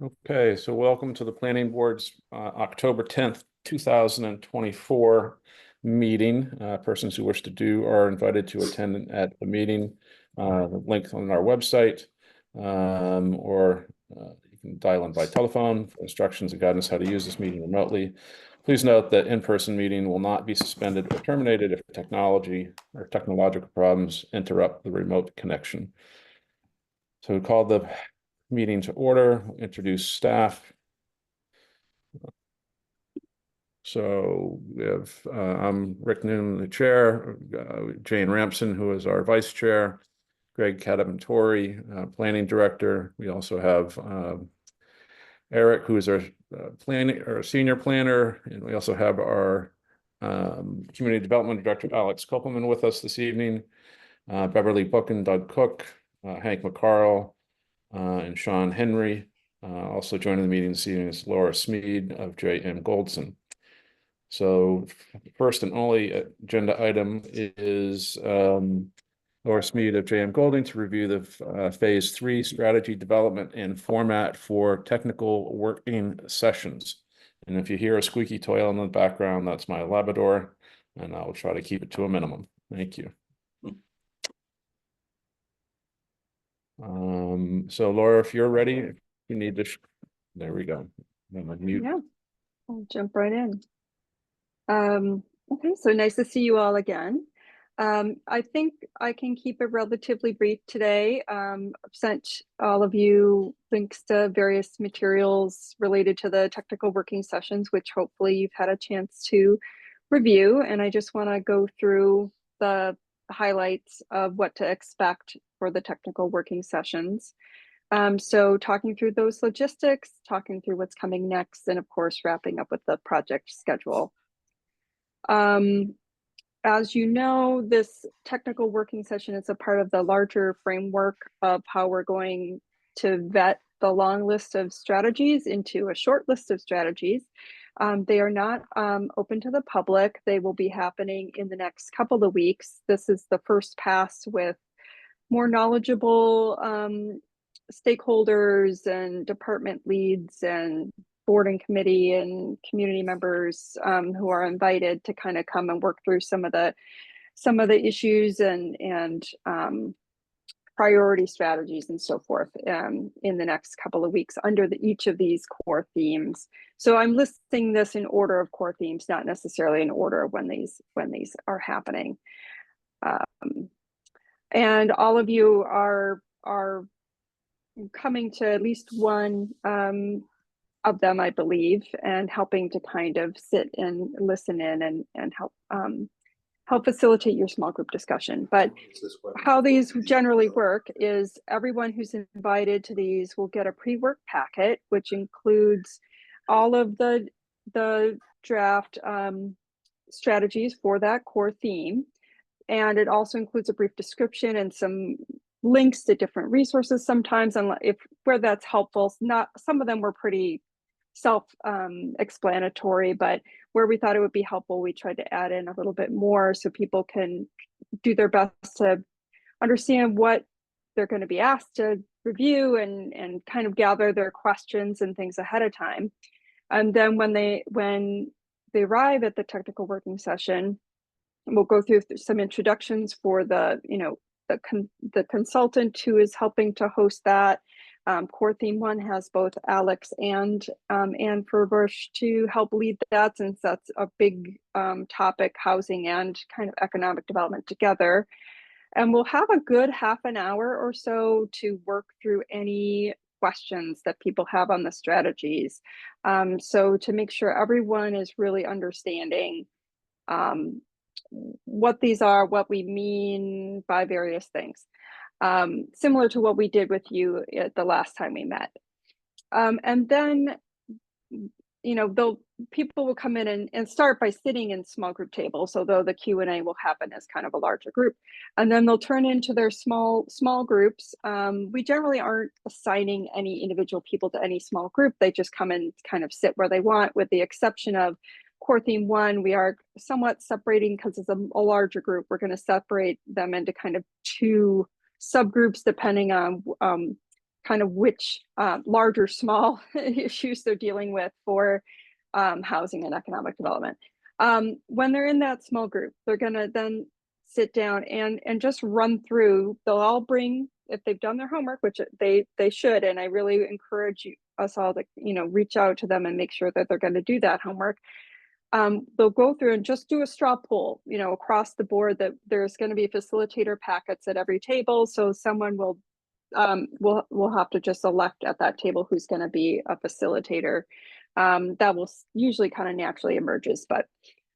Okay, so welcome to the Planning Board's October 10th, 2024 meeting. Persons who wish to do are invited to attend at the meeting. The link on our website, or you can dial in by telephone for instructions and guidance how to use this meeting remotely. Please note that in-person meeting will not be suspended or terminated if technology or technological problems interrupt the remote connection. So we call the meeting to order, introduce staff. So we have, I'm Rick Newman, the chair, Jane Ramson, who is our vice chair, Greg Cadaventori, planning director. We also have Eric, who is our planning or senior planner, and we also have our community development director, Alex Kopelman, with us this evening. Beverly Book and Doug Cook, Hank McCarl, and Sean Henry. Also joining the meeting this evening is Laura Smead of J.M. Goldson. So first and only agenda item is Laura Smead of J.M. Golding to review the Phase 3 strategy development and format for technical working sessions. And if you hear a squeaky toy in the background, that's my Labrador, and I'll try to keep it to a minimum. Thank you. So Laura, if you're ready, if you need to, there we go. Mute. Yeah, I'll jump right in. Okay, so nice to see you all again. I think I can keep it relatively brief today. I've sent all of you links to various materials related to the technical working sessions, which hopefully you've had a chance to review. And I just want to go through the highlights of what to expect for the technical working sessions. So talking through those logistics, talking through what's coming next, and of course, wrapping up with the project schedule. As you know, this technical working session is a part of the larger framework of how we're going to vet the long list of strategies into a short list of strategies. They are not open to the public. They will be happening in the next couple of weeks. This is the first pass with more knowledgeable stakeholders and department leads and board and committee and community members who are invited to kind of come and work through some of the issues and priority strategies and so forth in the next couple of weeks under each of these core themes. So I'm listing this in order of core themes, not necessarily in order of when these are happening. And all of you are coming to at least one of them, I believe, and helping to kind of sit and listen in and help facilitate your small group discussion. But how these generally work is everyone who's invited to these will get a pre-work packet, which includes all of the draft strategies for that core theme. And it also includes a brief description and some links to different resources sometimes, and where that's helpful. Not some of them were pretty self-explanatory, but where we thought it would be helpful, we tried to add in a little bit more so people can do their best to understand what they're going to be asked to review and kind of gather their questions and things ahead of time. And then when they arrive at the technical working session, we'll go through some introductions for the consultant who is helping to host that. Core Theme 1 has both Alex and Anne Furbush to help lead that, since that's a big topic, housing and kind of economic development together. And we'll have a good half an hour or so to work through any questions that people have on the strategies. So to make sure everyone is really understanding what these are, what we mean by various things, similar to what we did with you at the last time we met. And then, people will come in and start by sitting in small group tables, although the Q&A will happen as kind of a larger group. And then they'll turn into their small groups. We generally aren't assigning any individual people to any small group. They just come and kind of sit where they want, with the exception of Core Theme 1. We are somewhat separating, because it's a larger group. We're going to separate them into kind of two subgroups depending on kind of which large or small issues they're dealing with for housing and economic development. When they're in that small group, they're gonna then sit down and just run through. They'll all bring, if they've done their homework, which they should, and I really encourage us all to, you know, reach out to them and make sure that they're going to do that homework. They'll go through and just do a straw poll, you know, across the board, that there's going to be facilitator packets at every table. So someone will have to just select at that table who's going to be a facilitator. That will usually kind of naturally emerges, but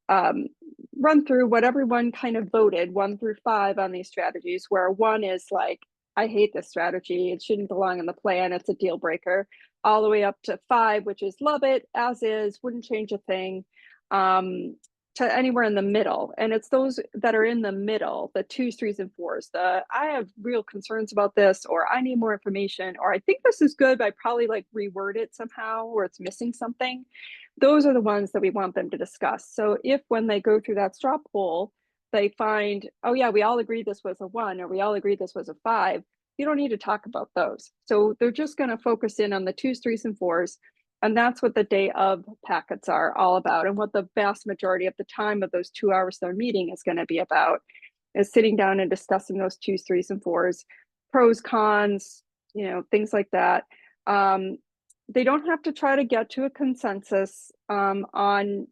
run through what everyone kind of voted 1 through 5 on these strategies, where 1 is like, I hate this strategy, it shouldn't belong in the plan, it's a deal breaker, all the way up to 5, which is love it as is, wouldn't change a thing, to anywhere in the middle. And it's those that are in the middle, the 2s, 3s, and 4s, the I have real concerns about this, or I need more information, or I think this is good, but I probably like reword it somehow, or it's missing something. Those are the ones that we want them to discuss. So if when they go through that straw poll, they find, oh yeah, we all agreed this was a 1, or we all agreed this was a 5, you don't need to talk about those. So they're just going to focus in on the 2s, 3s, and 4s. And that's what the day of packets are all about. And what the vast majority of the time of those 2 hours they're meeting is going to be about, is sitting down and discussing those 2s, 3s, and 4s, pros, cons, you know, things like that. They don't have to try to get to a consensus on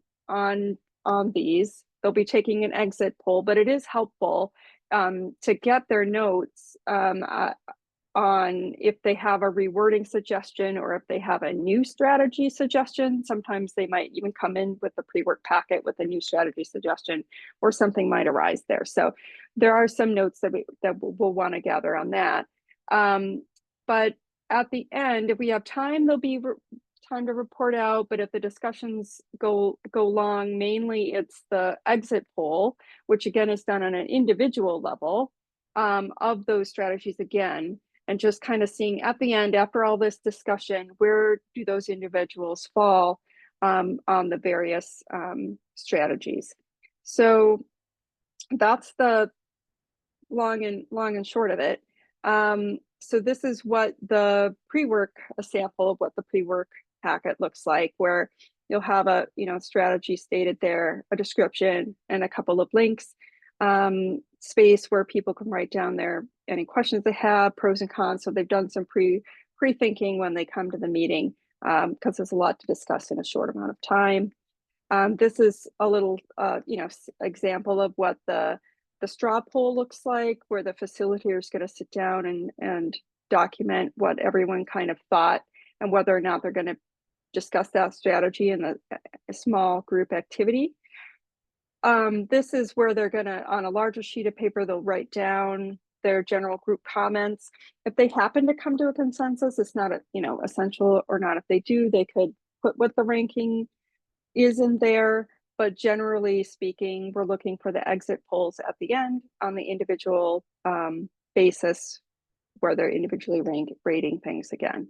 these. They'll be taking an exit poll, but it is helpful to get their notes on if they have a rewording suggestion, or if they have a new strategy suggestion. Sometimes they might even come in with the pre-work packet with a new strategy suggestion, or something might arise there. So there are some notes that we'll want to gather on that. But at the end, if we have time, there'll be time to report out. But if the discussions go long, mainly it's the exit poll, which again is done on an individual level of those strategies again, and just kind of seeing at the end, after all this discussion, where do those individuals fall on the various strategies. So that's the long and short of it. So this is what the pre-work, a sample of what the pre-work packet looks like, where you'll have a, you know, strategy stated there, a description, and a couple of links, space where people can write down any questions they have, pros and cons. So they've done some pre-thinking when they come to the meeting, because there's a lot to discuss in a short amount of time. This is a little, you know, example of what the straw poll looks like, where the facilitator is going to sit down and document what everyone kind of thought, and whether or not they're going to discuss that strategy in a small group activity. This is where they're going to, on a larger sheet of paper, they'll write down their general group comments. If they happen to come to a consensus, it's not, you know, essential or not. If they do, they could put what the ranking is in there. But generally speaking, we're looking for the exit polls at the end on the individual basis, where they're individually rating things again.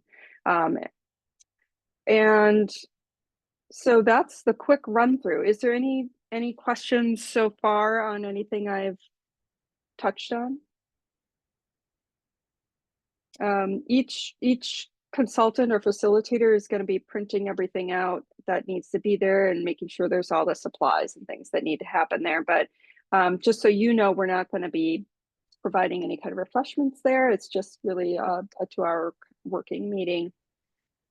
And so that's the quick run through. Is there any questions so far on anything I've touched on? Each consultant or facilitator is going to be printing everything out that needs to be there, and making sure there's all the supplies and things that need to happen there. But just so you know, we're not going to be providing any kind of refreshments there. It's just really a 2-hour working meeting.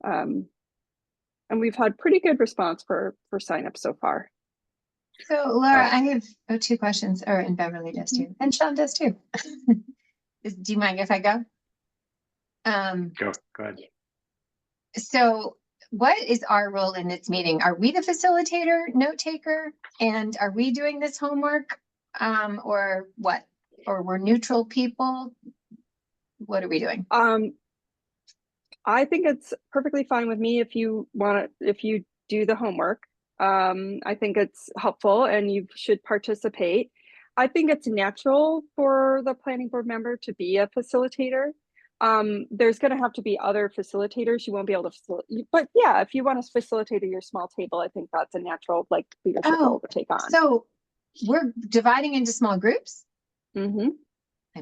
And we've had pretty good response for signups so far. So Laura, I have 2 questions, and Beverly does too, and Sean does too. Do you mind if I go? Go ahead. So what is our role in this meeting? Are we the facilitator, note taker, and are we doing this homework, or what? Or we're neutral people? What are we doing? I think it's perfectly fine with me if you do the homework. I think it's helpful and you should participate. I think it's natural for the planning board member to be a facilitator. There's going to have to be other facilitators. You won't be able to facilitate, but yeah, if you want to facilitate at your small table, I think that's a natural leadership role to take on. So we're dividing into small groups. Mm-hmm.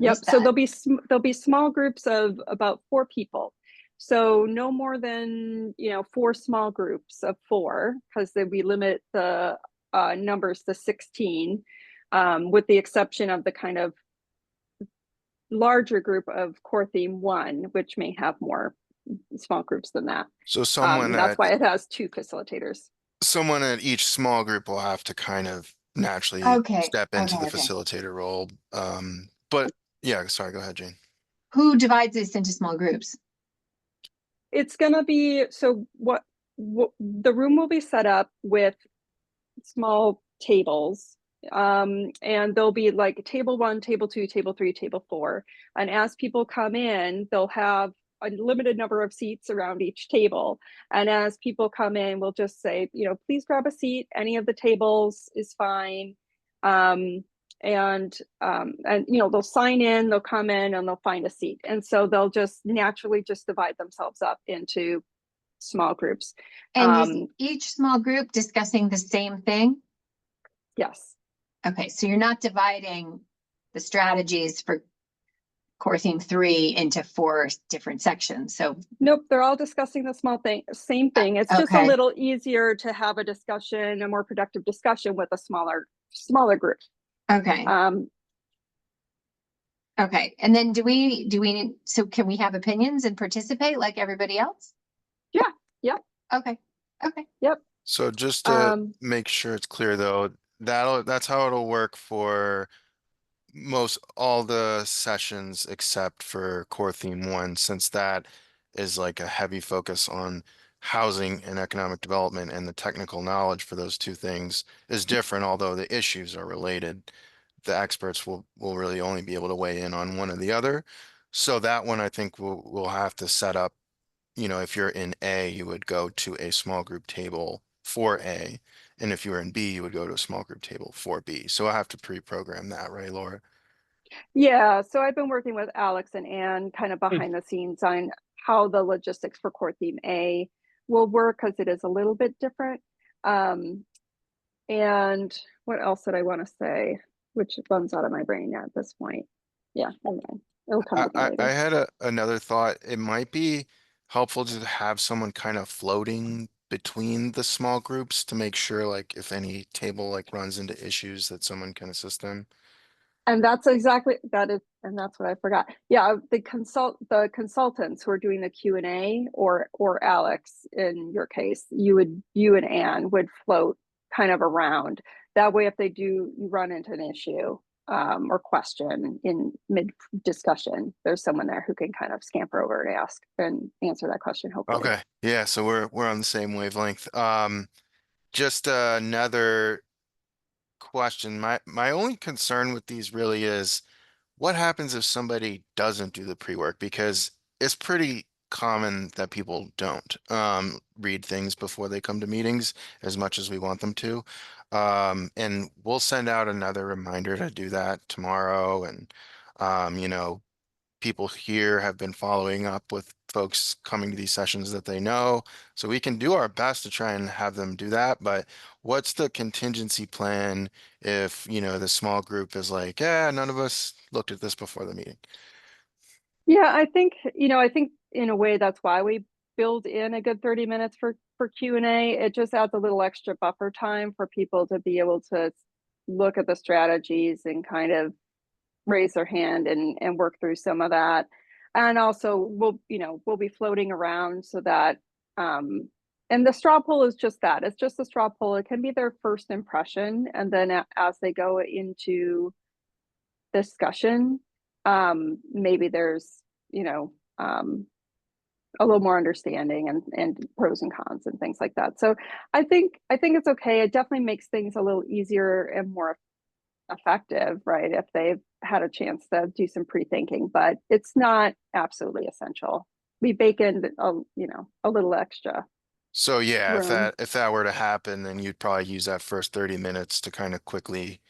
Yep. So there'll be small groups of about 4 people. So no more than, 4 small groups of 4, because then we limit the numbers to 16, with the exception of the kind of larger group of core theme 1, which may have more small groups than that. So That's why it has 2 facilitators. someone at each small group will have to kind of naturally Okay, step into the okay. facilitator role. But yeah, sorry, go ahead, Jane. Who divides this into small groups? It's gonna be, so what the room will be set up with small tables, and there'll be like table 1, table 2, table 3, table 4, and as people come in, they'll have a limited number of seats around each table, and as people come in, we'll just say, please grab a seat, any of the tables is fine. And they'll sign in, they'll come in, and they'll find a seat, and so they'll just naturally just divide themselves up into small groups. And is each small group discussing the same thing? Yes. Okay, so you're not dividing the strategies for core theme 3 into 4 different sections. So Nope, they're all discussing the same thing. It's just a Okay. little easier to have a discussion, a more productive discussion with a smaller group. okay, okay. And then do we so can we have opinions and participate like everybody else? Yeah, yep. Okay, okay. So just to Um, make sure it's clear though, that's how it'll work for most all the sessions except for core theme 1, since that is like a heavy focus on housing and economic development, and the technical knowledge for those two things is different, although the issues are related. The experts will really only be able to weigh in on one or the other. So that one, I think we'll have to set up, if you're in A, you would go to a small group table for A. And if you were in B, you would go to a small group table for B. So I have to pre-program that, right, Laura? yeah, so I've been working with Alex and Anne kind of behind the scenes on how the logistics for core theme A will work, because it is a little bit different. And what else did I want to say, which runs out of my brain at this point? Yeah, never mind. It'll come to me I later. had another thought. It might be helpful to have someone kind of floating between the small groups to make sure, like, if any table like runs into issues, that someone can assist them. And that's exactly that is, and that's what I forgot. Yeah, the consultants who are doing the Q&A, or Alex, in your case, you and Anne would float kind of around. That way, if you run into an issue or question in mid discussion, there's someone there who can kind of scamper over and ask and answer that question, hopefully. Okay, yeah, so we're on the same wavelength. Just another question. My only concern with these really is what happens if somebody doesn't do the pre-work? Because it's pretty common that people don't read things before they come to meetings as much as we want them to. And we'll send out another reminder to do that tomorrow. And people here have been following up with folks coming to these sessions that they know. So we can do our best to try and have them do that. But what's the contingency plan if, the small group is like, yeah, none of us looked at this before the meeting? Yeah, I think in a way that's why we build in a good 30 minutes for Q&A. It just adds a little extra buffer time for people to be able to look at the strategies and kind of raise their hand and work through some of that. And also we'll be floating around so that and the straw poll is just that. It's just a straw poll. It can be their first impression, and then as they go into discussion, maybe there's a little more understanding and pros and cons and things like that. So I think it's okay. It definitely makes things a little easier and more effective, right, if they've had a chance to do some pre-thinking, but it's not absolutely essential. We bake in a little extra So yeah, room. if that were to happen, then you'd probably use that first 30 minutes to kind of quickly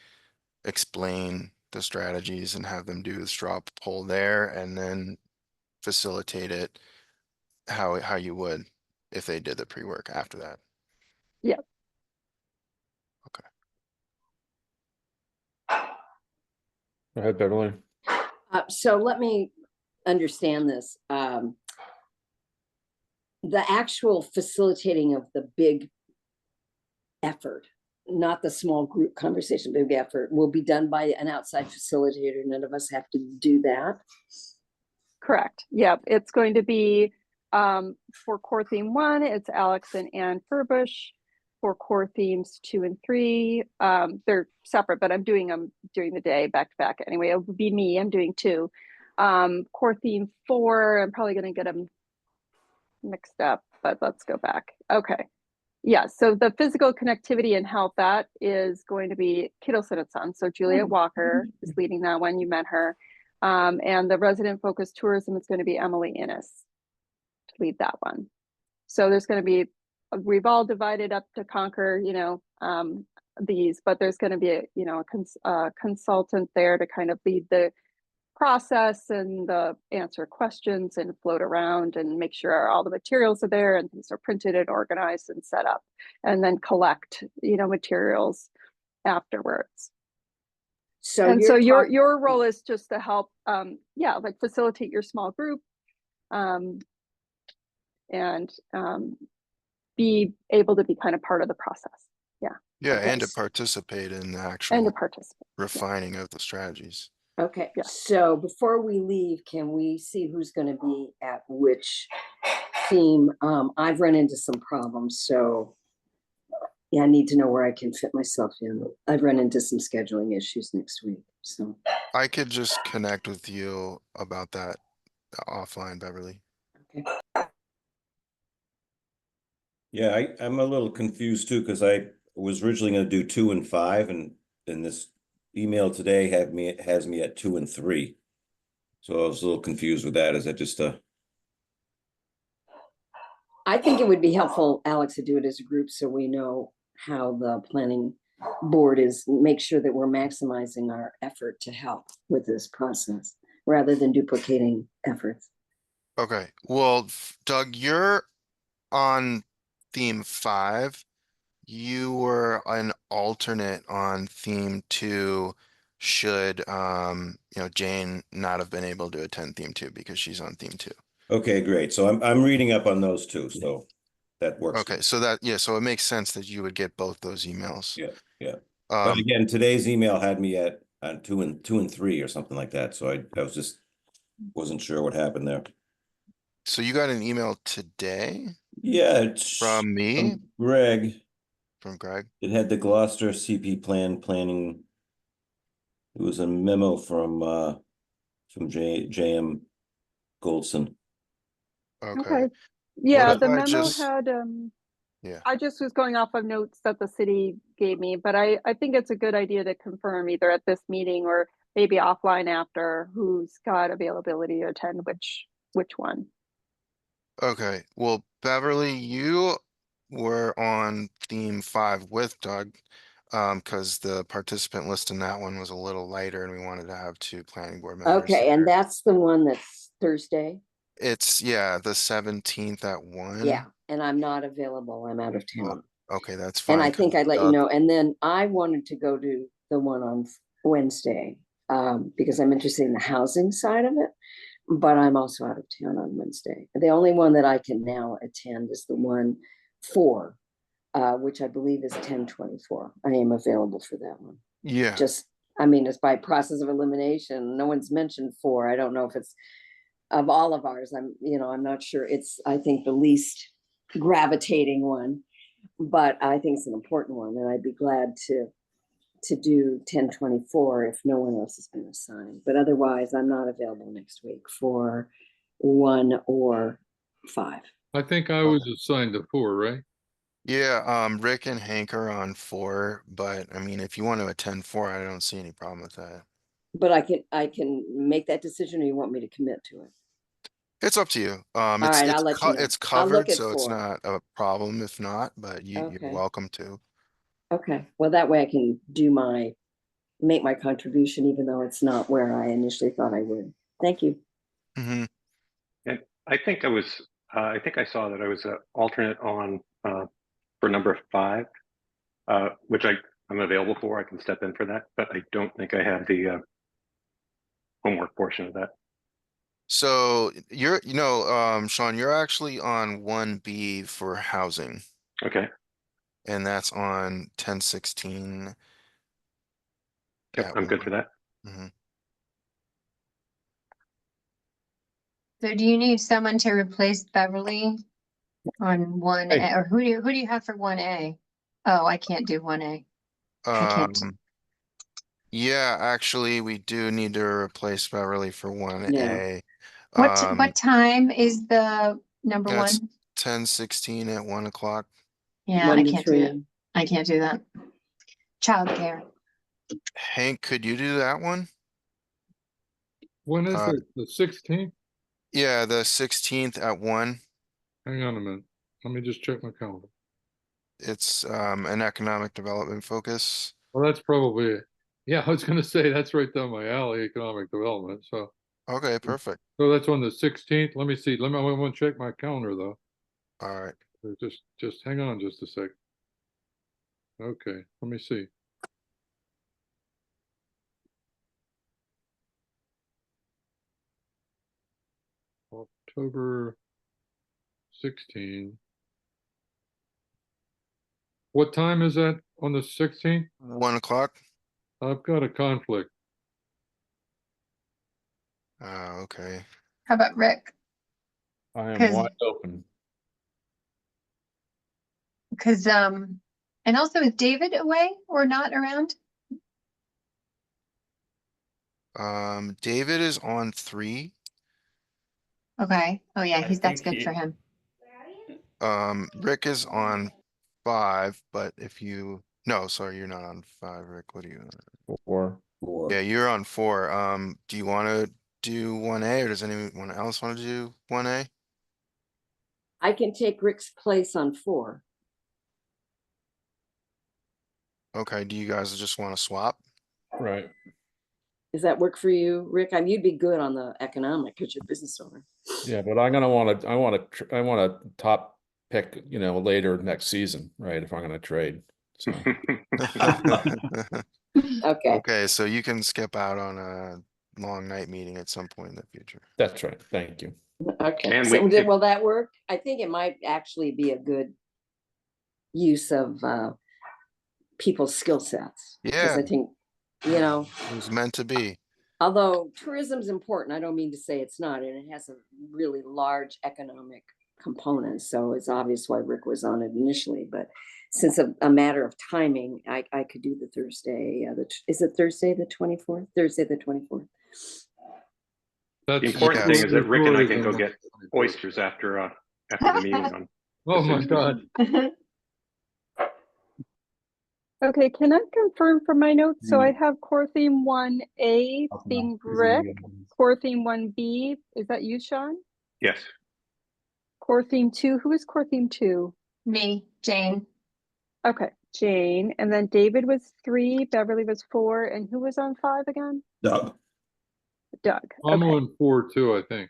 explain the strategies and have them do the straw poll there, and then facilitate it how you would if they did the pre-work after that. Yep. Okay. Go ahead, Beverly. So let me understand this. the actual facilitating of the big effort, not the small group conversation, big effort, will be done by an outside facilitator. None of us have to do that. Correct. Yep. It's going to be for core theme 1, it's Alex and Ann Furbush. For core themes 2 and 3, they're separate, but I'm doing them during the day back to back. Anyway, it would be me. I'm doing 2. Core theme 4, I'm probably going to get them mixed up, but let's go back. Okay. Yeah, so the physical connectivity and health, that is going to be Kittleson and Son. So Juliet Walker is leading that one. You met her. And the resident focused tourism is going to be Emily Innes to lead that one. So there's going to be, we've all divided up to conquer, you know, these, but there's going to be a consultant there to kind of lead the process and answer questions and float around and make sure all the materials are there and things are printed and organized and set up, and then collect, materials afterwards. So And you're so talk- your role is just to help, like facilitate your small group, and be able to be kind of part of the process. Yeah, and to Okay. participate in the And actual to participate. refining of the strategies. Okay, Yeah. so before we leave, can we see who's gonna be at which theme? I've run into some problems, so yeah, I need to know where I can fit myself in. I've run into some scheduling issues next week, so. I could just connect with you about that offline, Beverly. Okay. Yeah, I'm a little confused too, because I was originally gonna do 2 and 5, and this email today has me at 2 and 3. So I was a little confused with that. Is that just I think it would be helpful, Alex, to do it as a group so we know how the planning board is, make sure that we're maximizing our effort to help with this process rather than duplicating efforts. Okay, well, Doug, you're on theme 5. You were an alternate on theme 2 should Jane not have been able to attend theme 2 because she's on theme 2. okay, great. So I'm reading up on those two, so that works. Okay, so so it makes sense that you would get both those emails. Yeah. But again, today's email had me at 2 and 3 or something like that. So I was just wasn't sure what happened there. So you got an email today Yeah, it's from me, from Greg. from Greg? It had the Gloucester CP planning. It was a memo from JM Goldson. Okay, Yeah, if the I memo just- had, Yeah. I just was going off of notes that the city gave me, but I think it's a good idea to confirm either at this meeting or maybe offline after who's got availability to attend which one. Okay, well, Beverly, you were on theme 5 with Doug. Because the participant list in that one was a little lighter and we wanted to have 2 planning board members. Okay, and that's the one that's Thursday? It's, yeah, the 17th at 1. Yeah, and I'm not available. I'm out of town. Okay, that's fine. And I think 'cause I'd let you Doug- know. And then I wanted to go to the one on Wednesday, because I'm interested in the housing side of it, but I'm also out of town on Wednesday. The only one that I can now attend is the one 4, which I believe is 10/24. I am available for that one. Yeah, Just, I mean, it's by process of elimination. No one's mentioned 4. I don't know if it's of all of ours. I'm not sure. It's, I think, the least gravitating one, but I think it's an important one, and I'd be glad to do 10/24 if no one else has been assigned. But otherwise, I'm not available next week for 1 or 5. I think I was assigned to 4, right? yeah, Rick and Hank are on 4, but I mean, if you want to attend 4, I don't see any problem with that. But I can make that decision, or you want me to commit to it? It's up to you. right, I'll let you know. It's I'll look covered, at so it's 4. not a problem if not, but you're Okay. welcome to. Okay, well, that way I can make my contribution, even though it's not where I initially thought I would. Thank you. Hmm. I think I think I saw that I was an alternate on for number 5, which I'm available for. I can step in for that, but I don't think I have the homework portion of that. So Sean, you're actually on 1B for housing, Okay, and that's on 1016. yep, I'm good for that. Mhm. So do you need someone to replace Beverly on one, Hey. or who do you have for 1A? Oh, I can't do 1A. I can't. Yeah, actually, we do need to replace Beverly for 1A. What time is the number That's one? 1016 at 1 o'clock. Yeah, I 1 to can't do that. 3. I can't do that. Childcare. Hank, could you do that one? When is Uh, it? The 16th? Yeah, the 16th at 1. Hang on a minute. Let me just check my calendar. It's an economic development focus. Well, that's probably it. Yeah, I was gonna say that's right down my alley, economic development. Okay, perfect. So that's on the 16th. Let me see. I want to check my calendar though. All right. Just hang on just a sec. Okay, let me see. October 16. What time is that on the 16th? 1 o'clock. I've got a conflict. Okay. How about Rick? I am 'Cause- wide open. And also is David away or not around? David is on 3. Okay. Oh yeah, that's think good he- for him. Rick is on 5, but no, sorry, you're not on 5, Rick. What are you on? 4. 4. Yeah, you're on 4. Do you want to do 1A, or does anyone else want to do 1A? I can take Rick's place on 4. Okay, do you guys just want to swap? Right. Does that work for you, Rick? I mean, you'd be good on the economic because you're business owner. Yeah, but I want to top pick, later next season, right? If I'm going to trade. So Okay, Okay, so you can skip out on a long night meeting at some point in the future. that's right. Thank you. okay. And So we- will that work? I think it might actually be a good use of people's skill sets. Because Yeah. I think, It was meant to be. although tourism's important, I don't mean to say it's not, and it has a really large economic component. So it's obvious why Rick was on it initially, but since a matter of timing, I could do the Thursday. Is it Thursday the 24th? Thursday the 24th. That's The important thing is that Rick and I can go get tourism. oysters after the meeting on. Oh my God. Okay, can I confirm from my notes? So I Mm. have core theme 1A being Rick, core theme 1B, is that you, Sean? Yes, Core theme 2, who is core theme 2? Me, Jane. Okay, Jane, and then David was 3, Beverly was 4, and who was on 5 again? Doug. Doug. I'm Okay. on 4 too, I think.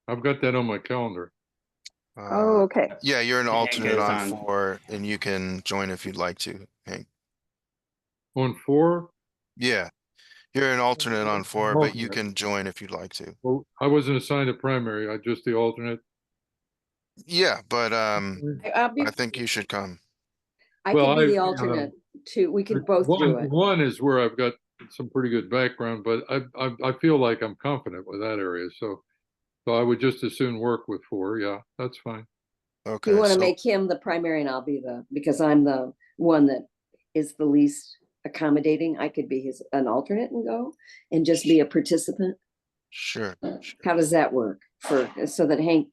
I've got that on my calendar. Oh, okay. Yeah, you're an Hank alternate is on on- 4, and you can join if you'd like to, Hank. On 4? Yeah, you're an alternate on 4, but you Alternate. can join if you'd like to. Well, I wasn't assigned a primary, I just the alternate. Yeah, but I'll be, I think you should come. I Well, could be the I, alternate too. We could both do it. One is where I've got some pretty good background, but I feel like I'm confident with that area, so I would just as soon work with 4, yeah, that's fine. Okay, You want to so make him the primary and I'll be because I'm the one that is the least accommodating. I could be an alternate and go and just be a participant. sure. How does that work so that Hank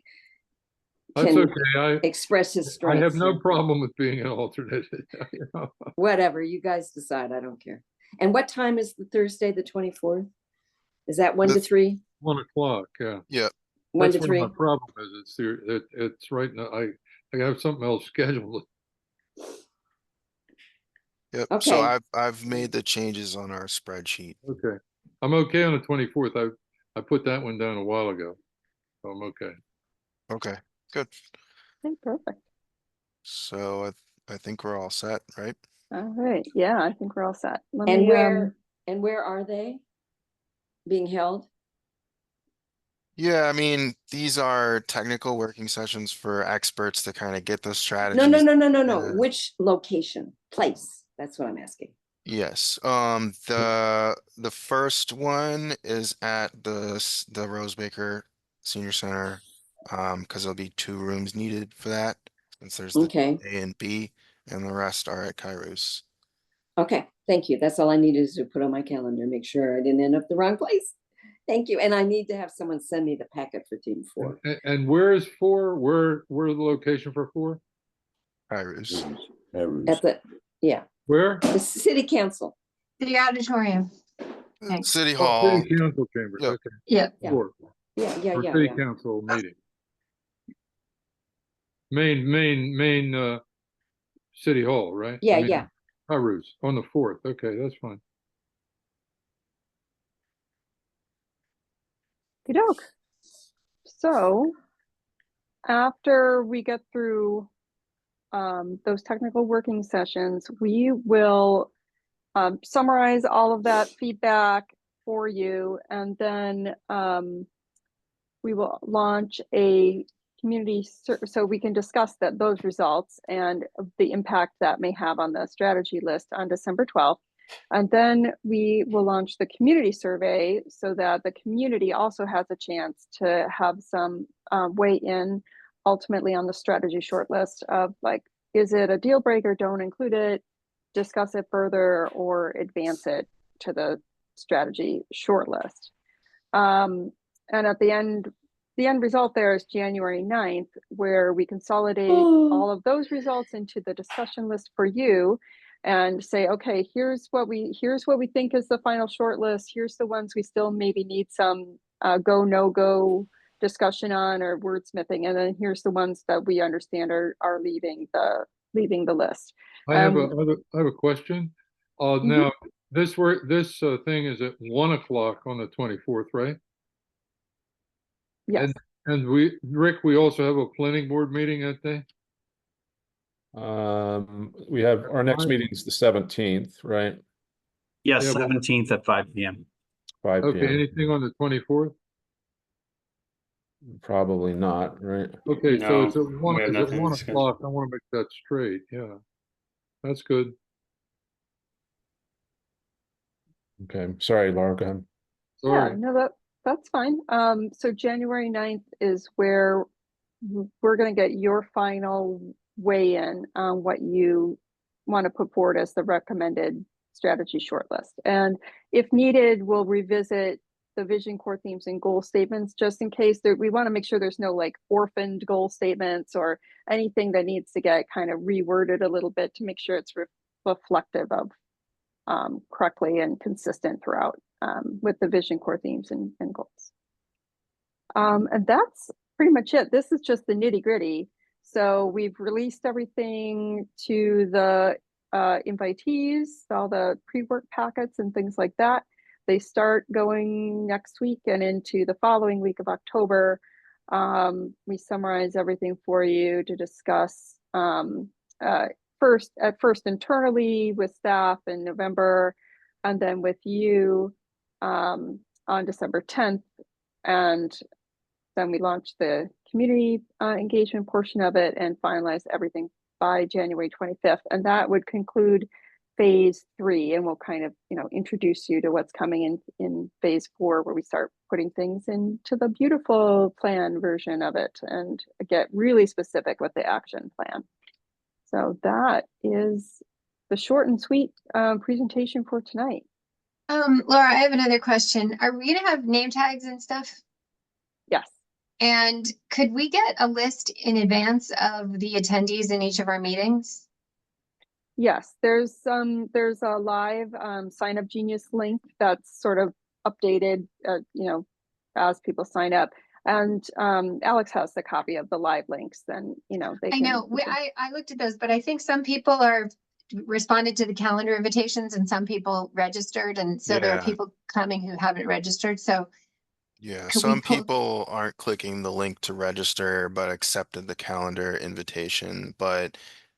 That's can okay, express his I strengths? have no problem with being an alternate. You know? Whatever, you guys decide. I don't care. And what time is the Thursday, the 24th? Is that 1 to 3? 1 o'clock, yeah. Yeah, 1 That's to where 3? my problem is, it's right now, I have something else scheduled. yep. Okay. So I've made the changes on our spreadsheet. Okay, I'm okay on the 24th, I put that one down a while ago, so I'm okay. Okay, good. Okay, perfect. So I think we're all set, right? All right, yeah, I think we're all set. Let And me, where are they being held? Yeah, I mean, these are technical working sessions for experts to kind of get those strategies. No. Yeah. Which location, place? That's what I'm asking. Yes, the first one is at the Rose Baker Senior Center. Because there'll be 2 rooms needed for that, since there's the Okay, A and B, and the rest are at Kairos. okay, thank you. That's all I needed to put on my calendar, make sure I didn't end up the wrong place. Thank you, and I need to have someone send me the packet for team 4. And where is 4? Where the location for 4? Kairos. At the, yeah, Where? the city council. The auditorium. Okay. City Oh, Hall. City Council chambers, Yep. okay. Yeah. Yeah. 4, Yeah, or City yeah. Council meeting. Main, City Hall, right? Yeah, I mean, yeah. Kairos, on the 4th, okay, that's fine. Okey-doke. So after we get through those technical working sessions, we will summarize all of that feedback for you, and then we will launch a community so we can discuss those results and the impact that may have on the strategy list on December 12th. And then we will launch the community survey so that the community also has a chance to have some weigh in ultimately on the strategy shortlist of like, is it a deal breaker, don't include it, discuss it further, or advance it to the strategy shortlist. And at the end result there is January 9th, where we consolidate all of those results into the discussion list for you and say, okay, here's what we think is the final shortlist. Here's the ones we still maybe need some go, no go discussion on or wordsmithing. And then here's the ones that we understand are leaving the list. I have a question. Now, this thing is at 1 o'clock on the 24th, right? Yes. And Rick, we also have a planning board meeting that day? We have, our next meeting is the 17th, right? Yes, Yeah, but- 17th at 5 p.m. 5 Okay, p.m. anything on the 24th? Probably not, right? Okay, so No, it's at we have nothing 1 scheduled. o'clock. I want to make that straight, yeah. That's good. Okay, sorry, Laura, go ahead. Yeah, Sorry. no, that's fine. So January 9th is where we're gonna get your final weigh in on what you want to put forward as the recommended strategy shortlist. And if needed, we'll revisit the vision, core themes, and goal statements, just in case we want to make sure there's no like orphaned goal statements or anything that needs to get kind of reworded a little bit to make sure it's reflective of correctly and consistent throughout with the vision, core themes, and goals. And that's pretty much it. This is just the nitty gritty. So we've released everything to the invitees, all the pre-work packets and things like that. They start going next week and into the following week of October. We summarize everything for you to discuss first internally with staff in November, and then with you on December 10th. And then we launch the community engagement portion of it and finalize everything by January 25th. And that would conclude phase 3. And we'll kind of, introduce you to what's coming in phase 4, where we start putting things into the beautiful plan version of it and get really specific with the action plan. So that is the short and sweet presentation for tonight. Laura, I have another question. Are we gonna have name tags and stuff? Yes. And could we get a list in advance of the attendees in each of our meetings? Yes, there's a live Sign Up Genius link that's sort of updated, as people sign up. And Alex has the copy of the live links. Then I know I looked at those, but I think some people are responded to the calendar invitations and some people registered, and so there are Yeah. people coming who haven't registered. So Yeah, Could we some pull- people aren't clicking the link to register, but accepted the calendar invitation. But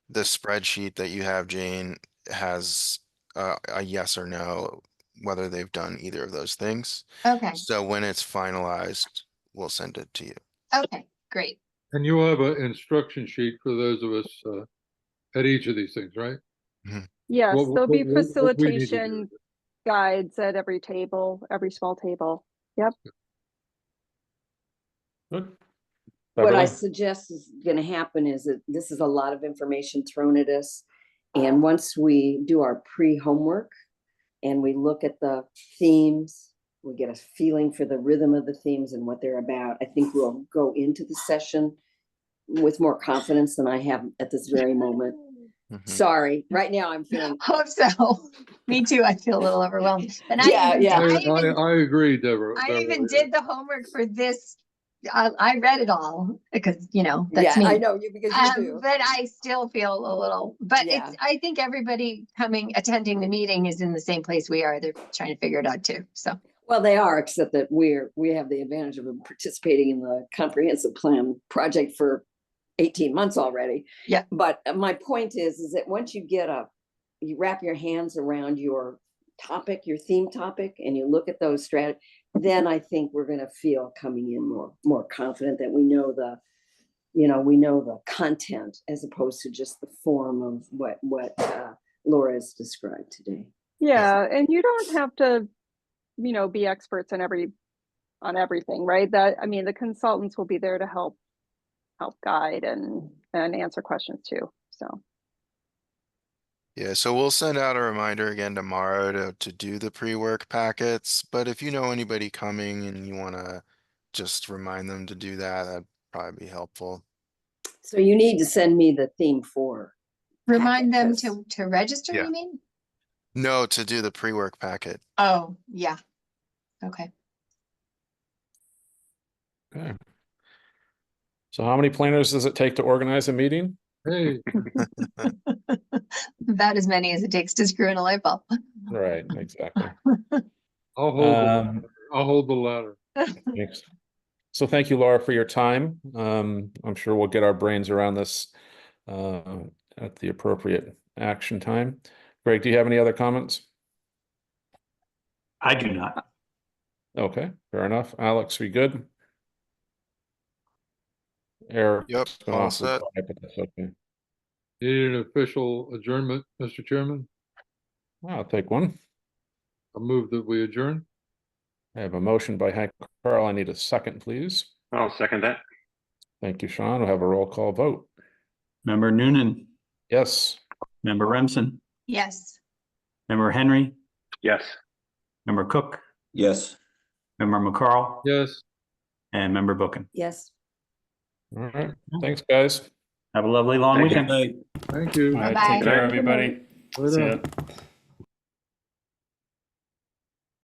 the spreadsheet that you have, Jane, has a yes or no, whether they've done either of those things. okay, So when it's finalized, we'll send it to you. Okay, great. And you will have an instruction sheet for those of us at each of these things, right? Yes, What- there'll be what we need to do. facilitation guides at every table, every small table. Yep. Good. What I Beverly? suggest is gonna happen is that this is a lot of information thrown at us. And once we do our pre-homework and we look at the themes, we get a feeling for the rhythm of the themes and what they're about, I think we'll go into the session with more confidence than I have at this very moment. Mhm. Sorry, right now I'm feeling, Hope so. Me too. I feel a little overwhelmed. And Yeah, yeah. I agree, Deborah. I even Beverly. did the homework for this. I read it all because, you know, yeah, that's me. I know you because you do. But I still feel a little, but Yeah. it's, I think everybody attending the meeting is in the same place we are. They're trying to figure it out too. So, Well, they are, except that we have the advantage of participating in the comprehensive plan project for 18 months already. Yeah. But my point is that once you you wrap your hands around your topic, your theme topic, and you look at those then I think we're gonna feel coming in more confident that we know the content as opposed to just the form of what Laura has described today. Yeah, and you don't have to, be experts on everything, right? The consultants will be there to help guide and answer questions too. So, Yeah, so we'll send out a reminder again tomorrow to do the pre-work packets, but if you know anybody coming and you wanna just remind them to do that, that'd probably be helpful. So you need to send me the theme 4. remind them Packet, to register, Yeah. you mean? No, to do the pre-work packet. Oh, yeah. Okay. Okay. So how many planners does it take to organize a meeting? Hey, About as many as it takes to screw in a light bulb. Right, exactly. I'll hold the ladder. Thanks. So thank you, Laura, for your time. I'm sure we'll get our brains around this at the appropriate action time. Greg, do you have any other comments? I do not. Okay, fair enough. Alex, we good? Eric? Yep, all set. That's okay. Need an official adjournment, Mr. Chairman? I'll take one. I'll move that we adjourn. I have a motion by Hank Carl. I need a second, please. I'll second that. Thank you, Sean. We'll have a roll call vote. Member Noonan, Yes. member Remsen, Yes. member Henry, Yes. member Cook, Yes. member McCarl, Yes. and member Bookin. Yes. All right. Thanks, guys. Have a lovely long Thank you. weekend. Thank you. All right, Bye-bye. take care, everybody. Later. See ya.